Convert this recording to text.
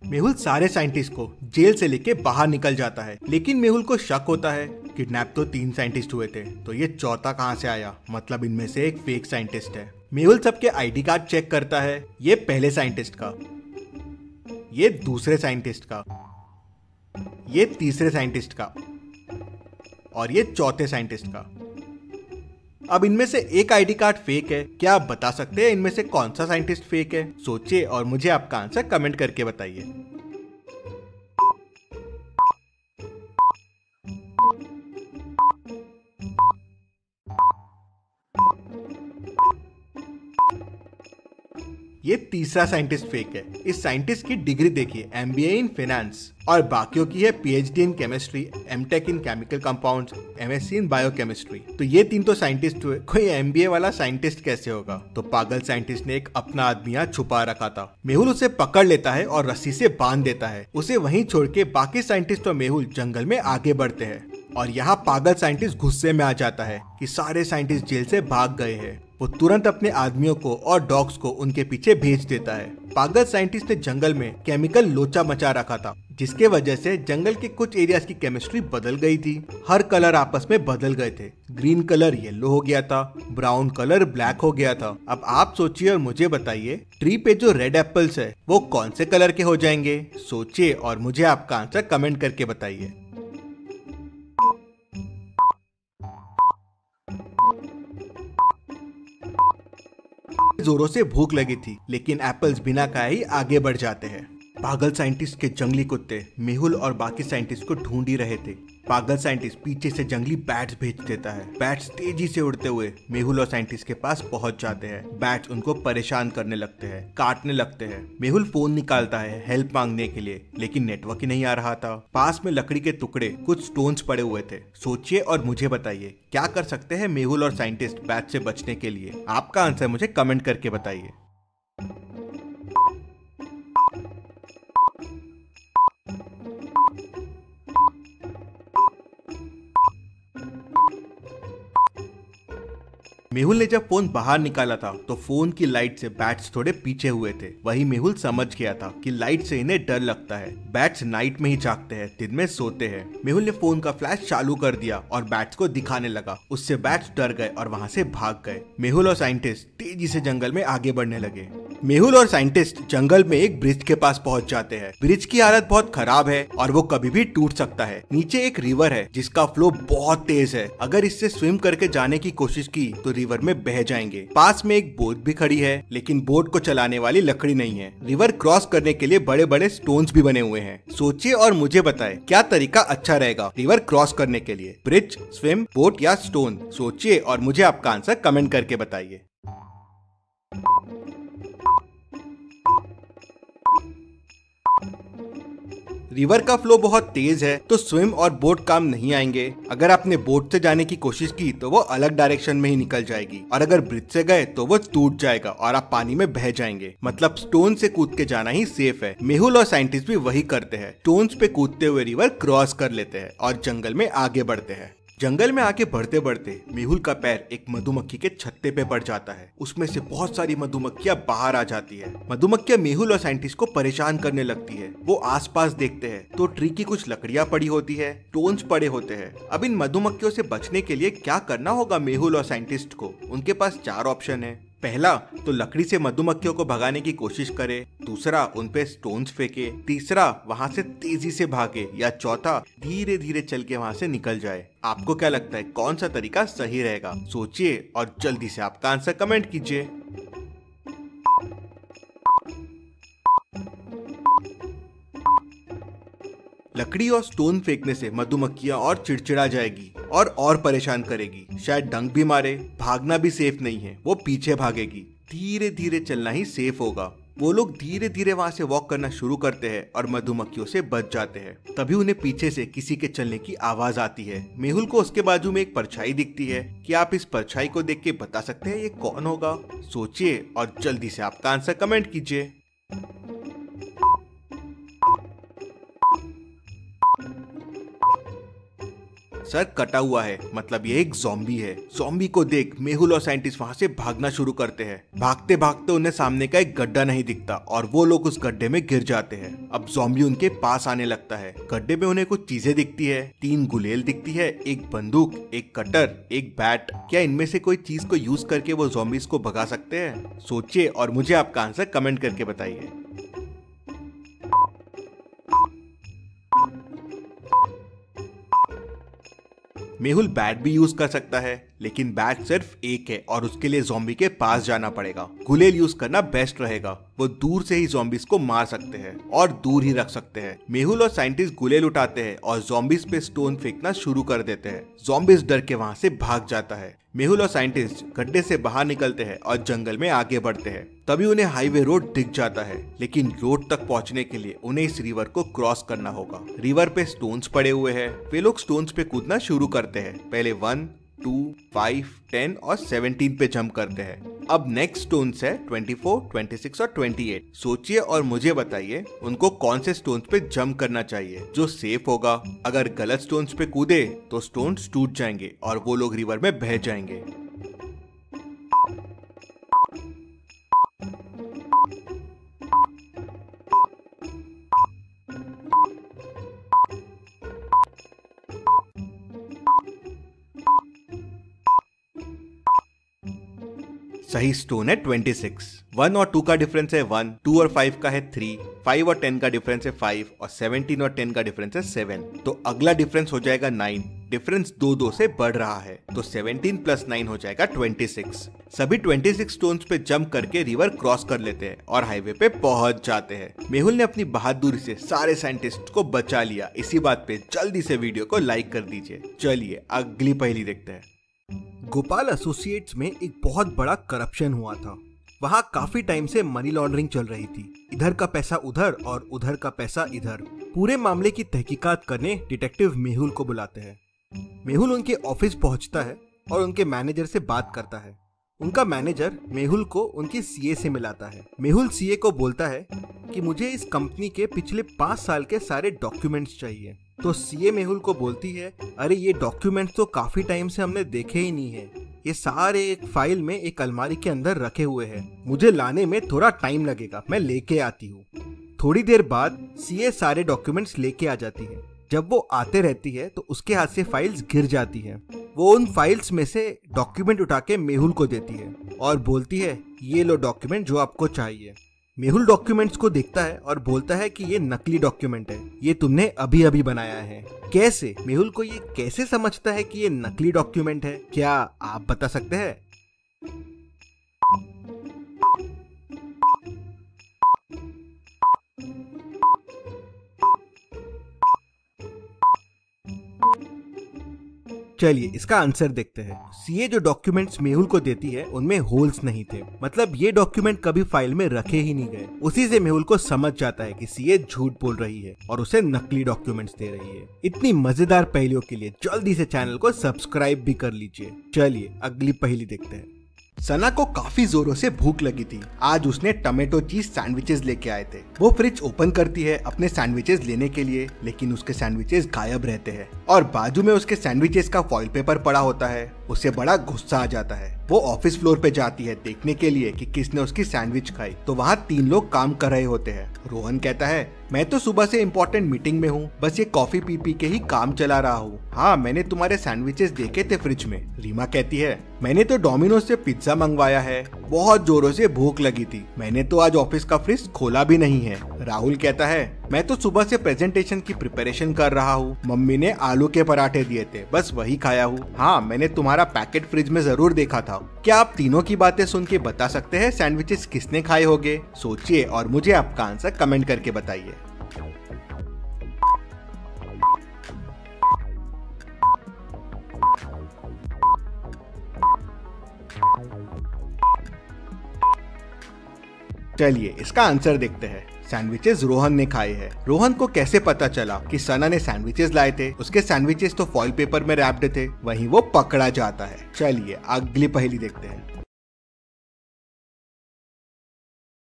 मेहुल सारे साइंटिस्ट को जेल से लेके बाहर निकल जाता है, लेकिन मेहुल को शक होता है। किडनैप तो 3 साइंटिस्ट हुए थे, तो ये चौथा कहाँ से आया? मतलब इनमें से एक फेक साइंटिस्ट है। मेहुल सबके आईडी कार्ड चेक करता है, ये पहले साइंटिस्ट का, ये दूसरे साइंटिस्ट का, ये तीसरे साइंटिस्ट का और ये चौथे साइंटिस्ट का। अब इनमें से एक आईडी कार्ड फेक है। क्या आप बता सकते हैं इनमें से कौन सा साइंटिस्ट फेक है? सोचिए और मुझे आपका आंसर कमेंट करके बताइए। ये तीसरा साइंटिस्ट फेक है। इस साइंटिस्ट की डिग्री देखिए, MBA इन फाइनेंस, और बाकियों की है PhD in chemistry, MTech in chemical compounds, MSc in biochemistry. तो ये 3 तो साइंटिस्ट हुए, कोई MBA वाला साइंटिस्ट कैसे होगा? तो पागल साइंटिस्ट ने एक अपना आदमी यहाँ छुपा रखा था। मेहुल उसे पकड़ लेता है और रस्सी से बांध देता है। उसे वहीं छोड़ के बाकी साइंटिस्ट और मेहुल जंगल में आगे बढ़ते हैं। और यहाँ पागल साइंटिस्ट गुस्से में आ जाता है कि सारे साइंटिस्ट जेल से भाग गए हैं। वो तुरंत अपने आदमियों को और डॉग्स को उनके पीछे भेज देता है। पागल साइंटिस्ट ने जंगल में केमिकल लोचा मचा रखा था, जिसके वजह से जंगल के कुछ एरियाज की केमिस्ट्री बदल गई थी। हर कलर आपस में बदल गए थे। ग्रीन कलर येलो हो गया था, ब्राउन कलर ब्लैक हो गया था। अब आप सोचिए और मुझे बताइए, ट्री पे जो रेड एप्पल्स है वो कौन से कलर के हो जाएंगे? सोचिए और मुझे आपका आंसर कमेंट करके बताइए। जोरों से भूख लगी थी, लेकिन एप्पल्स बिना खाए ही आगे बढ़ जाते हैं। पागल साइंटिस्ट के जंगली कुत्ते मेहुल और बाकी साइंटिस्ट को ढूंढ ही रहे थे। पागल साइंटिस्ट पीछे से जंगली बैट्स भेज देता है। बैट्स तेजी से उड़ते हुए मेहुल और साइंटिस्ट के पास पहुंच जाते हैं। बैट्स उनको परेशान करने लगते हैं, काटने लगते हैं। मेहुल फोन निकालता है हेल्प मांगने के लिए, लेकिन नेटवर्क ही नहीं आ रहा था। पास में लकड़ी के टुकड़े, कुछ स्टोन्स पड़े हुए थे। सोचिए और मुझे बताइए, क्या कर सकते हैं मेहुल और साइंटिस्ट बैट से बचने के लिए? आपका आंसर मुझे कमेंट करके बताइए। मेहुल ने जब फोन बाहर निकाला था तो फोन की लाइट से बैट्स थोड़े पीछे हुए थे। वही मेहुल समझ गया था कि लाइट से इन्हें डर लगता है। बैट्स नाइट में ही जागते हैं, दिन में सोते हैं। मेहुल ने फोन का फ्लैश चालू कर दिया और बैट्स को दिखाने लगा। उससे बैट्स डर गए और वहाँ से भाग गए। मेहुल और साइंटिस्ट तेजी से जंगल में आगे बढ़ने लगे। मेहुल और साइंटिस्ट जंगल में एक ब्रिज के पास पहुंच जाते हैं। ब्रिज की हालत बहुत खराब है और वो कभी भी टूट सकता है। नीचे एक रिवर है जिसका फ्लो बहुत तेज है। अगर इससे स्विम करके जाने की कोशिश की तो रिवर में बह जाएंगे। पास में एक बोट भी खड़ी है, लेकिन बोट को चलाने वाली लकड़ी नहीं है। रिवर क्रॉस करने के लिए बड़े बड़े स्टोन्स भी बने हुए हैं। सोचिए और मुझे बताएं, क्या तरीका अच्छा रहेगा रिवर क्रॉस करने के लिए? ब्रिज, स्विम, बोट या स्टोन? सोचिए और मुझे आपका आंसर कमेंट करके बताइए। रिवर का फ्लो बहुत तेज है, तो स्विम और बोट काम नहीं आएंगे। अगर आपने बोट से जाने की कोशिश की तो वो अलग डायरेक्शन में ही निकल जाएगी, और अगर ब्रिज से गए तो वो टूट जाएगा और आप पानी में बह जाएंगे। मतलब स्टोन से कूद के जाना ही सेफ है। मेहुल और साइंटिस्ट भी वही करते हैं। स्टोन्स पे कूदते हुए रिवर क्रॉस कर लेते हैं और जंगल में आगे बढ़ते हैं। जंगल में आगे बढ़ते बढ़ते मेहुल का पैर एक मधुमक्खी के छत्ते पे पड़ जाता है। उसमें से बहुत सारी मधुमक्खियां बाहर आ जाती है। मधुमक्खियां मेहुल और साइंटिस्ट को परेशान करने लगती है। वो आसपास देखते हैं तो ट्री की कुछ लकड़ियां पड़ी होती है, स्टोन्स पड़े होते हैं। अब इन मधुमक्खियों से बचने के लिए क्या करना होगा मेहुल और साइंटिस्ट को? उनके पास 4 ऑप्शन है। पहला तो लकड़ी से मधुमक्खियों को भगाने की कोशिश करे, दूसरा उन पे स्टोन्स फेंके, तीसरा वहां से तेजी से भागे, या चौथा धीरे धीरे चल के वहां से निकल जाए। आपको क्या लगता है कौन सा तरीका सही रहेगा? सोचिए और जल्दी से आपका आंसर कमेंट कीजिए। लकड़ी और स्टोन फेंकने से मधुमक्खियां और चिड़चिड़ा जाएगी और परेशान करेगी। शायद डंक भी मारे। भागना भी सेफ नहीं है, वो पीछे भागेगी। धीरे धीरे चलना ही सेफ होगा। वो लोग धीरे धीरे वहां से वॉक करना शुरू करते हैं और मधुमक्खियों से बच जाते हैं। तभी उन्हें पीछे से किसी के चलने की आवाज आती है। मेहुल को उसके बाजू में एक परछाई दिखती है। क्या आप इस परछाई को देख के बता सकते हैं ये कौन होगा? सोचिए और जल्दी से आपका आंसर कमेंट कीजिए। सर कटा हुआ है, मतलब ये एक ज़ॉम्बी है। ज़ॉम्बी को देख मेहुल और साइंटिस्ट वहाँ से भागना शुरू करते हैं। भागते भागते उन्हें सामने का एक गड्ढा नहीं दिखता और वो लोग उस गड्ढे में गिर जाते हैं। अब ज़ॉम्बी उनके पास आने लगता है। गड्ढे में उन्हें कुछ चीजें दिखती है, 3 गुलेल दिखती है, एक बंदूक, एक कटर, एक बैट। क्या इनमें से कोई चीज को यूज करके वो ज़ॉम्बीज को भगा सकते हैं? सोचिए और मुझे आपका आंसर कमेंट करके बताइए। मेहुल बैट भी यूज कर सकता है, लेकिन बैट सिर्फ एक है और उसके लिए ज़ॉम्बी के पास जाना पड़ेगा। गुलेल यूज करना बेस्ट रहेगा, वो दूर से ही ज़ॉम्बीज को मार सकते हैं और दूर ही रख सकते हैं। मेहुल और साइंटिस्ट गुलेल उठाते हैं और ज़ॉम्बीज पे स्टोन फेंकना शुरू कर देते हैं। ज़ॉम्बीज डर के वहाँ से भाग जाता है। मेहुल और साइंटिस्ट गड्ढे से बाहर निकलते हैं और जंगल में आगे बढ़ते हैं। तभी उन्हें हाईवे रोड दिख जाता है, लेकिन रोड तक पहुंचने के लिए उन्हें इस रिवर को क्रॉस करना होगा। रिवर पे स्टोन्स पड़े हुए हैं। वे लोग स्टोन्स पे कूदना शुरू करते हैं। पहले 1, 2, 5, 10 और 17 पे जंप करते हैं। अब नेक्स्ट स्टोन्स है 24, 26 और 28। सोचिए और मुझे बताइए उनको कौन से स्टोन्स पे जंप करना चाहिए जो सेफ होगा। अगर गलत स्टोन्स पे कूदे तो स्टोन्स टूट जाएंगे और वो लोग रिवर में बह जाएंगे। सही स्टोन है 26। 1 और 2 का डिफरेंस है 1, 2 और 5 का है 3, 5 और 10 का डिफरेंस है 5 और 17 और 10 का डिफरेंस है 7। तो अगला डिफरेंस हो जाएगा 9। डिफरेंस 2 से बढ़ रहा है, तो 17 प्लस 9 हो जाएगा 26। सभी 26 स्टोन्स पे जंप करके रिवर क्रॉस कर लेते हैं और हाईवे पे पहुंच जाते हैं। मेहुल ने अपनी बहादुरी से सारे साइंटिस्ट को बचा लिया। इसी बात पे जल्दी से वीडियो को लाइक कर दीजिए। चलिए अगली पहेली देखते हैं। गोपाल एसोसिएट्स में एक बहुत बड़ा करप्शन हुआ था। वहाँ काफी टाइम से मनी लॉन्ड्रिंग चल रही थी। इधर का पैसा उधर और उधर का पैसा इधर। पूरे मामले की तहकीकात करने डिटेक्टिव मेहुल को बुलाते हैं। मेहुल उनके ऑफिस पहुंचता है और उनके मैनेजर से बात करता है। उनका मैनेजर मेहुल को उनकी सीए से मिलाता है। मेहुल सीए को बोलता है कि मुझे इस कंपनी के पिछले 5 साल के सारे डॉक्यूमेंट्स चाहिए। तो सीए मेहुल को बोलती है, अरे ये डॉक्यूमेंट्स तो काफी टाइम से हमने देखे ही नहीं है। ये सारे एक फाइल में एक अलमारी के अंदर रखे हुए हैं। मुझे लाने में थोड़ा टाइम लगेगा, मैं लेके आती हूँ। थोड़ी देर बाद सीए सारे डॉक्यूमेंट्स लेके आ जाती है। जब वो आते रहती है तो उसके हाथ से फाइल्स गिर जाती है। वो उन फाइल्स में से डॉक्यूमेंट उठा के मेहुल को देती है और बोलती है, ये लो डॉक्यूमेंट जो आपको चाहिए। मेहुल डॉक्यूमेंट्स को देखता है और बोलता है कि ये नकली डॉक्यूमेंट है, ये तुमने अभी अभी बनाया है। कैसे? मेहुल को ये कैसे समझता है कि ये नकली डॉक्यूमेंट है? क्या आप बता सकते हैं? चलिए इसका आंसर देखते हैं। सीए जो डॉक्यूमेंट्स मेहुल को देती है उनमें होल्स नहीं थे, मतलब ये डॉक्यूमेंट कभी फाइल में रखे ही नहीं गए। उसी से मेहुल को समझ जाता है कि सीए झूठ बोल रही है और उसे नकली डॉक्यूमेंट्स दे रही है। इतनी मजेदार पहेलियों के लिए जल्दी से चैनल को सब्सक्राइब भी कर लीजिए। चलिए अगली पहेली देखते हैं। सना को काफी जोरों से भूख लगी थी। आज उसने टमेटो चीज सैंडविचेस लेके आए थे। वो फ्रिज ओपन करती है अपने सैंडविचेस लेने के लिए, लेकिन उसके सैंडविचेस गायब रहते हैं और बाजू में उसके सैंडविचेस का फॉइल पेपर पड़ा होता है। उसे बड़ा गुस्सा आ जाता है। वो ऑफिस फ्लोर पे जाती है देखने के लिए कि किसने उसकी सैंडविच खाई। तो वहाँ 3 लोग काम कर रहे होते हैं। रोहन कहता है, मैं तो सुबह से इम्पोर्टेंट मीटिंग में हूँ, बस ये कॉफी पी पी के ही काम चला रहा हूँ। हाँ, मैंने तुम्हारे सैंडविचेस देखे थे फ्रिज में। रीमा कहती है, मैंने तो डोमिनोज से पिज्जा मंगवाया है, बहुत जोरों से भूख लगी थी, मैंने तो आज ऑफिस का फ्रिज खोला भी नहीं है। राहुल कहता है, मैं तो सुबह से प्रेजेंटेशन की प्रिपरेशन कर रहा हूँ, मम्मी ने आलू के पराठे दिए थे, बस वही खाया हूँ। हाँ, मैंने तुम्हारा पैकेट फ्रिज में जरूर देखा था। क्या आप तीनों की बातें सुन के बता सकते हैं सैंडविचेस किसने खाए होंगे? सोचिए और मुझे आपका आंसर कमेंट करके बताइए। चलिए इसका आंसर देखते हैं। सैंडविचेस रोहन ने खाए हैं। रोहन को कैसे पता चला कि सना ने सैंडविचेस लाए थे? उसके सैंडविचेस तो फॉइल पेपर में रैप्ड थे। वहीं वो पकड़ा जाता है। चलिए अगली पहेली देखते हैं।